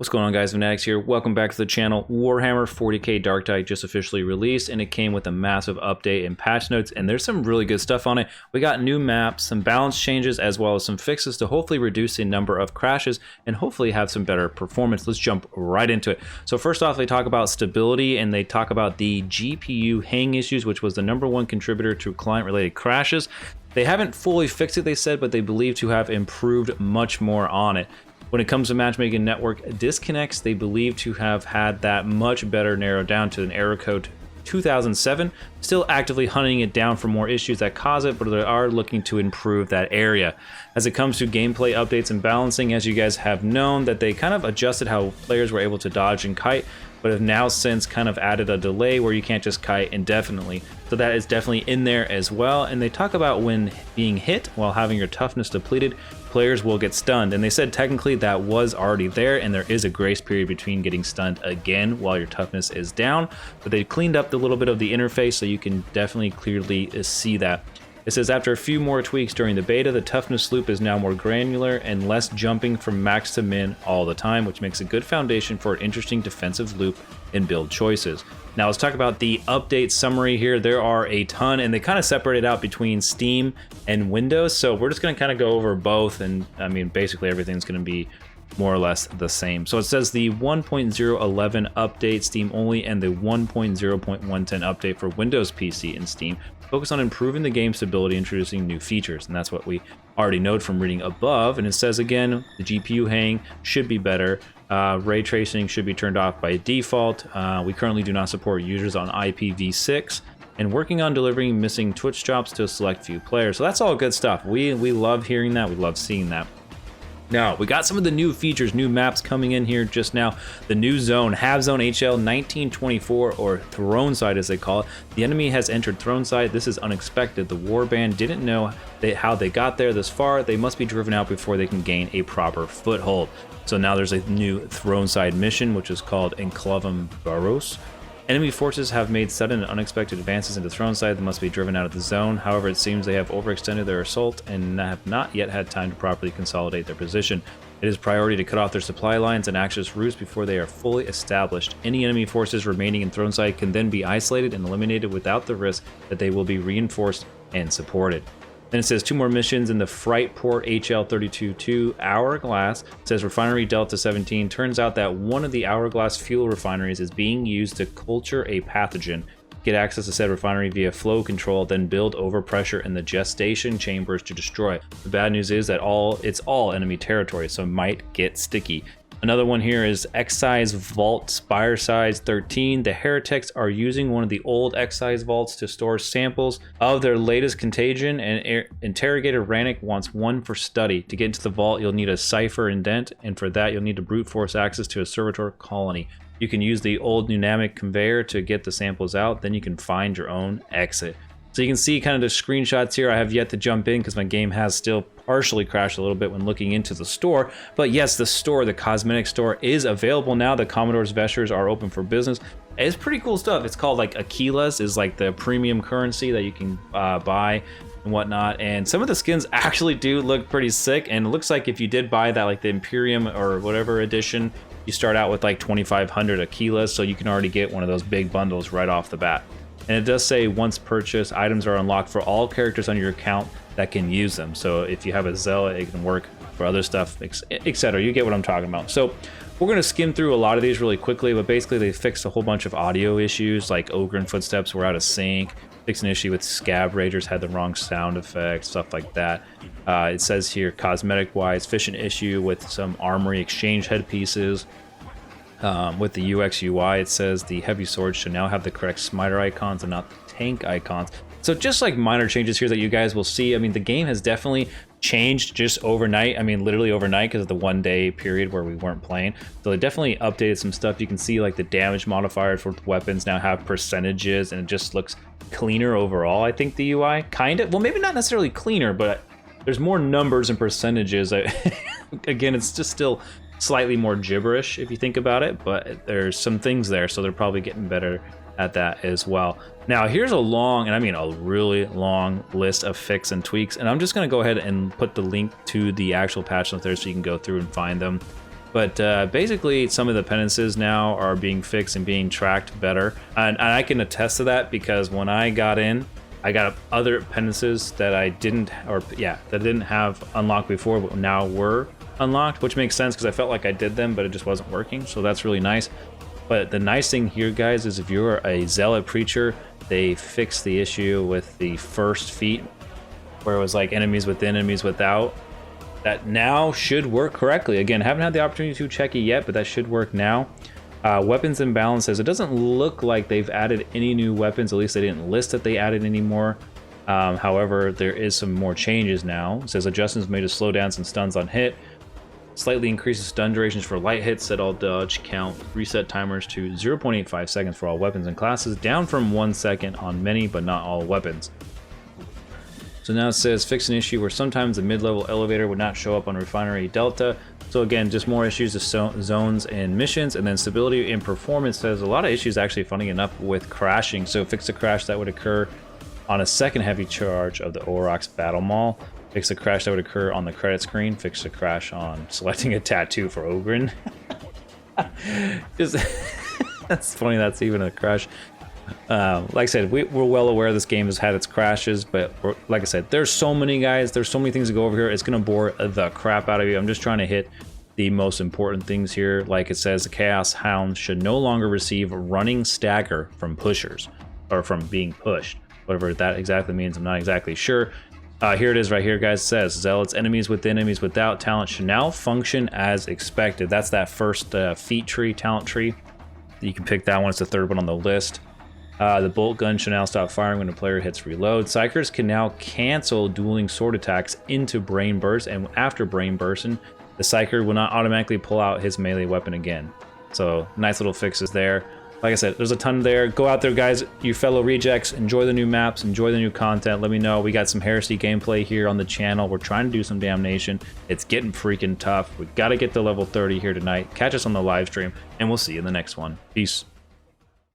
What's going on, guys? Venatix here. Welcome back to the channel. Warhammer 40k Darktide just officially released, and it came with a massive update and patch notes, and there's some really good stuff on it. We got new maps, some balance changes, as well as some fixes to hopefully reduce the number of crashes and hopefully have some better performance. Let's jump right into it. So first off, they talk about stability, and they talk about the GPU hang issues, which was the #1 contributor to client-related crashes. They haven't fully fixed it, they said, but they believe to have improved much more on it. When it comes to matchmaking network disconnects, they believe to have had that much better narrowed down to an error code 2007, still actively hunting it down for more issues that cause it, but they are looking to improve that area. As it comes to gameplay updates and balancing, as you guys have known, that they kind of adjusted how players were able to dodge and kite, but have now since kind of added a delay where you can't just kite indefinitely. So that is definitely in there as well. And they talk about when being hit while having your toughness depleted, players will get stunned. And they said technically that was already there, and there is a grace period between getting stunned again while your toughness is down. But they cleaned up the little bit of the interface so you can definitely clearly see that. It says after a few more tweaks during the beta, the toughness loop is now more granular and less jumping from max to min all the time, which makes a good foundation for an interesting defensive loop and build choices. Now let's talk about the update summary here. There are a ton, and they kind of separate it out between Steam and Windows. So we're just going to kind of go over both, and I mean basically everything's going to be more or less the same. So it says the 1.011 update Steam only, and the 1.0.110 update for Windows PC and Steam focus on improving the game stability, introducing new features, and that's what we already know from reading above. And it says again, the GPU hang should be better. Ray tracing should be turned off by default. We currently do not support users on IPv6, and working on delivering missing Twitch drops to a select few players. So that's all good stuff. We love hearing that. We love seeing that. Now, we got some of the new features, new maps coming in here just now. The new zone, Have Zone HL 1924, or Throneside as they call it. The enemy has entered Throneside. This is unexpected. The warband didn't know how they got there this far. They must be driven out before they can gain a proper foothold. So now there's a new Throneside mission, which is called Enclavum Baros. Enemy forces have made sudden and unexpected advances into Throneside that must be driven out of the zone. However, it seems they have overextended their assault and have not yet had time to properly consolidate their position. It is priority to cut off their supply lines and access routes before they are fully established. Any enemy forces remaining in Throneside can then be isolated and eliminated without the risk that they will be reinforced and supported. Then it says 2 more missions in the Frightport HL 32-2 Hourglass. It says Refinery Delta 17. Turns out that one of the Hourglass fuel refineries is being used to culture a pathogen. Get access to said refinery via flow control, then build overpressure in the gestation chambers to destroy it. The bad news is that it's all enemy territory, so it might get sticky. Another one here is Excise Vault Spire Size 13. The heretics are using one of the old Excise vaults to store samples of their latest contagion, and Interrogator Rannick wants one for study. To get into the vault, you'll need a cipher indent, and for that, you'll need to brute force access to a servitor colony. You can use the old pneumatic conveyor to get the samples out, then you can find your own exit. So you can see kind of the screenshots here. I have yet to jump in because my game has still partially crashed a little bit when looking into the store. But yes, the store, the Cosmetic store, is available now. The Commodore's Vestures are open for business. It's pretty cool stuff. It's called like Aquilas, is like the premium currency that you can buy and whatnot. And some of the skins actually do look pretty sick. And it looks like if you did buy that, like the Imperium or whatever edition, you start out with like 2,500 Aquilas. So you can already get one of those big bundles right off the bat. And it does say once purchased, items are unlocked for all characters on your account that can use them. So if you have a Zealot, it can work for other stuff, etc. You get what I'm talking about. So we're going to skim through a lot of these really quickly, but basically they fixed a whole bunch of audio issues, like Ogre and Footsteps were out of sync. Fixed an issue with Scab Ragers, had the wrong sound effects, stuff like that. It says here, cosmetic-wise, fish an issue with some armory exchange headpieces. With the UX UI, it says the heavy swords should now have the correct smiter icons and not the tank icons. So just like minor changes here that you guys will see. I mean, the game has definitely changed just overnight. I mean, literally overnight, because of the 1-day period where we weren't playing. So they definitely updated some stuff. You can see like the damage modifiers for weapons now have percentages, and it just looks cleaner overall. I think the UI kind of, well, maybe not necessarily cleaner, but there's more numbers and percentages. Again, it's just still slightly more gibberish if you think about it, but there's some things there, so they're probably getting better at that as well. Now here's a long, and I mean a really long list of fixes and tweaks, and I'm just going to go ahead and put the link to the actual patch notes there so you can go through and find them. But basically, some of the penances now are being fixed and being tracked better. And I can attest to that because when I got in, I got other penances that I didn't, that I didn't have unlocked before, but now were unlocked, which makes sense because I felt like I did them, but it just wasn't working. So that's really nice. But the nice thing here, guys, is if you're a zealot preacher, they fixed the issue with the first feat, where it was like enemies within, enemies without. That now should work correctly. Again, haven't had the opportunity to check it yet, but that should work now. Weapons and balances. It doesn't look like they've added any new weapons. At least they didn't list that they added any more. However, there is some more changes now. It says adjustments made to slowdowns and stuns on hit. Slightly increases stun durations for light hits, set all dodge count, reset timers to 0.85 seconds for all weapons and classes, down from 1 second on many but not all weapons. So now it says fix an issue where sometimes the mid-level elevator would not show up on Refinery Delta. So again, just more issues of zones and missions, and then stability and performance. Says a lot of issues actually, funny enough, with crashing. So fix a crash that would occur on a second heavy charge of the Aurochs Battle Mall. Fix a crash that would occur on the credit screen. Fix a crash on selecting a tattoo for Ogren. Just that's funny. That's even a crash. Like I said, we're well aware this game has had its crashes, but like I said, there's so many guys, there's so many things to go over here. It's gonna bore the crap out of you. I'm just trying to hit the most important things here. Like it says, the Chaos Hounds should no longer receive running stagger from pushers, or from being pushed. Whatever that exactly means, I'm not exactly sure. Here it is right here, guys. It says zealots, enemies within, enemies without talent should now function as expected. That's that first feat tree, talent tree. You can pick that one. It's the third one on the list. The bolt gun should now stop firing when the player hits reload. Psychers can now cancel dueling sword attacks into brain burst, and after brain bursting, the Psyker will not automatically pull out his melee weapon again. So nice little fixes there. Like I said, there's a ton there. Go out there, guys, you fellow rejects. Enjoy the new maps, enjoy the new content. Let me know. We got some Heresy gameplay here on the channel. We're trying to do some Damnation. It's getting freaking tough. We got to get to level 30 here tonight. Catch us on the live stream, and we'll see you in the next one. Peace.